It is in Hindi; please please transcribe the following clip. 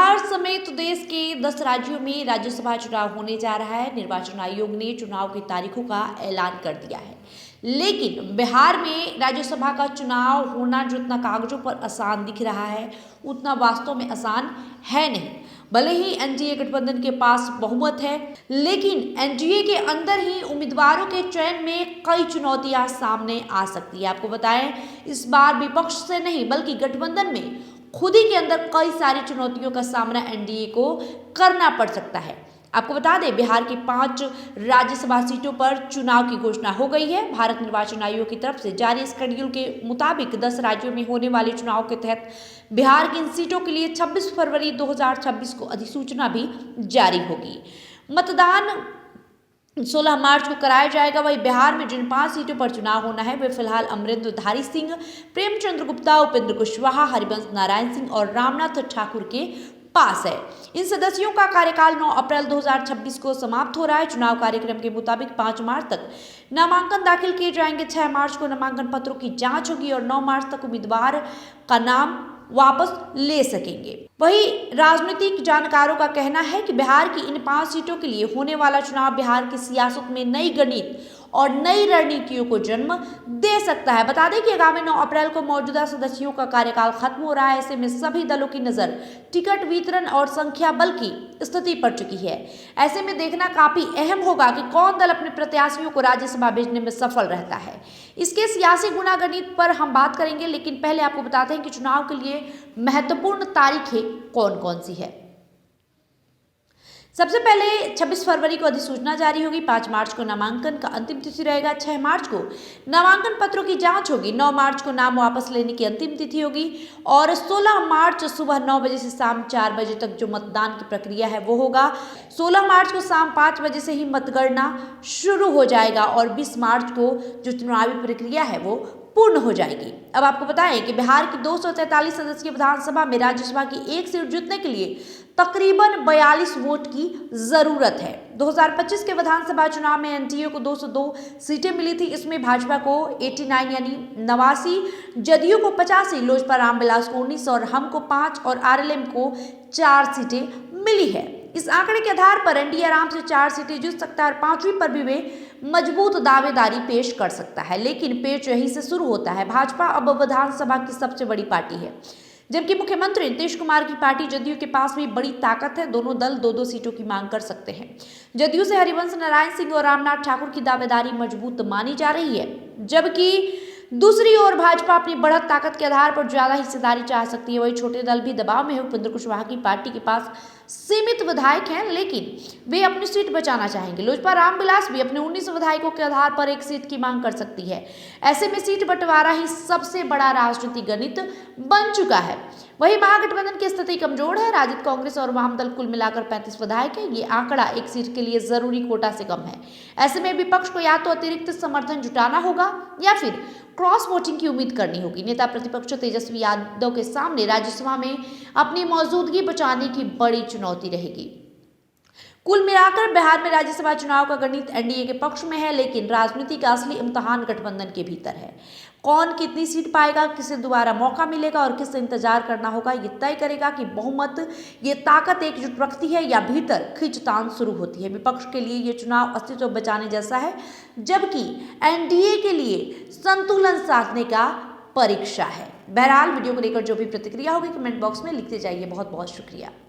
बिहार समेत देश के 10 राज्यों में राज्यसभा चुनाव होने जा रहा है। निर्वाचन आयोग ने चुनाव की तारीखों का ऐलान कर दिया है, लेकिन बिहार में राज्यसभा का चुनाव होना जितना कागजों पर आसान दिख रहा है, उतना वास्तव में आसान है नहीं। भले ही एनडीए गठबंधन के पास बहुमत है, लेकिन एनडीए के अंदर ही उम्मीदवारों के चयन में कई चुनौतियां सामने आ सकती है। आपको बताएं, इस बार विपक्ष से नहीं बल्कि गठबंधन में खुद ही के अंदर कई सारी चुनौतियों का सामना एनडीए को करना पड़ सकता है। आपको बता दें, बिहार की 5 राज्यसभा सीटों पर चुनाव की घोषणा हो गई है। भारत निर्वाचन आयोग की तरफ से जारी शेड्यूल के मुताबिक 10 राज्यों में होने वाले चुनाव के तहत बिहार की इन सीटों के लिए 26 फरवरी 2026 को अधिसूचना भी जारी होगी। मतदान 16 मार्च को कराया जाएगा। वही बिहार में जिन 5 सीटों पर चुनाव होना है वे फिलहाल अमरेंद्रधारी सिंह, प्रेमचंद्र गुप्ता, उपेंद्र कुशवाहा, हरिवंश नारायण सिंह और रामनाथ ठाकुर के पास है। इन सदस्यों का कार्यकाल 9 अप्रैल 2026 को समाप्त हो रहा है। चुनाव कार्यक्रम के मुताबिक 5 मार्च तक नामांकन दाखिल किए जाएंगे। 6 मार्च को नामांकन पत्रों की जांच होगी और 9 मार्च तक उम्मीदवार का नाम वापस ले सकेंगे। वही राजनीतिक जानकारों का कहना है कि बिहार की इन 5 सीटों के लिए होने वाला चुनाव बिहार की सियासत में नई गणित और नई रणनीतियों को जन्म दे सकता है। बता दें कि आगामी 9 अप्रैल को मौजूदा सदस्यों का कार्यकाल खत्म हो रहा है। ऐसे में सभी दलों की नजर टिकट वितरण और संख्या बल की स्थिति पर चुकी है। ऐसे में देखना काफी अहम होगा कि कौन दल अपने प्रत्याशियों को राज्यसभा भेजने में सफल रहता है। इसके सियासी गुणागणित पर हम बात करेंगे, लेकिन पहले आपको बताते हैं कि चुनाव के लिए महत्वपूर्ण तारीखें कौन कौन सी है। सबसे पहले 26 फरवरी को अधिसूचना जारी होगी। 5 मार्च को नामांकन का अंतिम तिथि रहेगा। 6 मार्च को नामांकन पत्रों की जांच होगी। 9 मार्च को नाम वापस लेने की अंतिम तिथि होगी और 16 मार्च सुबह 9 बजे से शाम 4 बजे तक जो मतदान की प्रक्रिया है वो होगा। 16 मार्च को शाम 5 बजे से ही मतगणना शुरू हो जाएगा और 20 मार्च को जो चुनावी प्रक्रिया है वो पूर्ण हो जाएगी। अब आपको बताएं कि बिहार की 243 सदस्यीय विधानसभा में राज्यसभा की एक सीट जीतने के लिए तकरीबन 42 वोट की जरूरत है। 2025 के विधानसभा चुनाव में एनडीए को 202 सीटें मिली थी। इसमें भाजपा को 89 यानी 89, जदयू को 85, लोजपा रामविलास को 19 और हम को 5 और आरएलएम को 4 सीटें मिली है। इस आंकड़े के आधार पर एनडीए आराम से 4 सीटें जीत सकता है और 5वीं पर भी वे मजबूत दावेदारी पेश कर सकता है। लेकिन पेच यहीं से शुरू होता है। भाजपा अब विधानसभा की सबसे बड़ी पार्टी है, जबकि मुख्यमंत्री नीतीश कुमार की पार्टी जदयू के पास भी बड़ी ताकत है। दोनों दल 2-2 सीटों की मांग कर सकते हैं। जदयू से हरिवंश नारायण सिंह और रामनाथ ठाकुर की दावेदारी मजबूत मानी जा रही है, जबकि दूसरी ओर भाजपा अपनी बढ़त ताकत के आधार पर ज्यादा हिस्सेदारी चाह सकती है। वही छोटे दल भी दबाव में है। उपेंद्र कुशवाहा की पार्टी के पास सीमित विधायक हैं, लेकिन वे अपनी सीट बचाना चाहेंगे। लोजपा रामविलास भी अपने 19 विधायकों के आधार पर एक सीट की मांग कर सकती है। ऐसे में सीट बंटवारा ही सबसे बड़ा राजनीतिक गणित बन चुका है। वही महागठबंधन की स्थिति कमजोर है। राजद, कांग्रेस और वाम दल कुल मिलाकर 35 विधायक है। ये आंकड़ा एक सीट के लिए जरूरी कोटा से कम है। ऐसे में विपक्ष को या तो अतिरिक्त समर्थन जुटाना होगा या फिर क्रॉस वोटिंग की उम्मीद करनी होगी। नेता प्रतिपक्ष तेजस्वी यादव के सामने राज्यसभा में अपनी मौजूदगी बचाने की बड़ी चुनौती रहेगी। कुल मिलाकर बिहार में राज्यसभा चुनाव का गणित एनडीए के पक्ष में है, लेकिन राजनीति का असली इम्तिहान गठबंधन के भीतर है। कौन कितनी सीट पाएगा, किसे दोबारा मौका मिलेगा और किसे इंतजार करना होगा, ये तय करेगा कि बहुमत ये ताकत एकजुट रखती है या भीतर खींचतान शुरू होती है। विपक्ष के लिए ये चुनाव अस्तित्व बचाने जैसा है, जबकि एनडीए के लिए संतुलन साधने का परीक्षा है। बहरहाल वीडियो को लेकर जो भी प्रतिक्रिया होगी कमेंट बॉक्स में लिखते जाइए। बहुत बहुत शुक्रिया।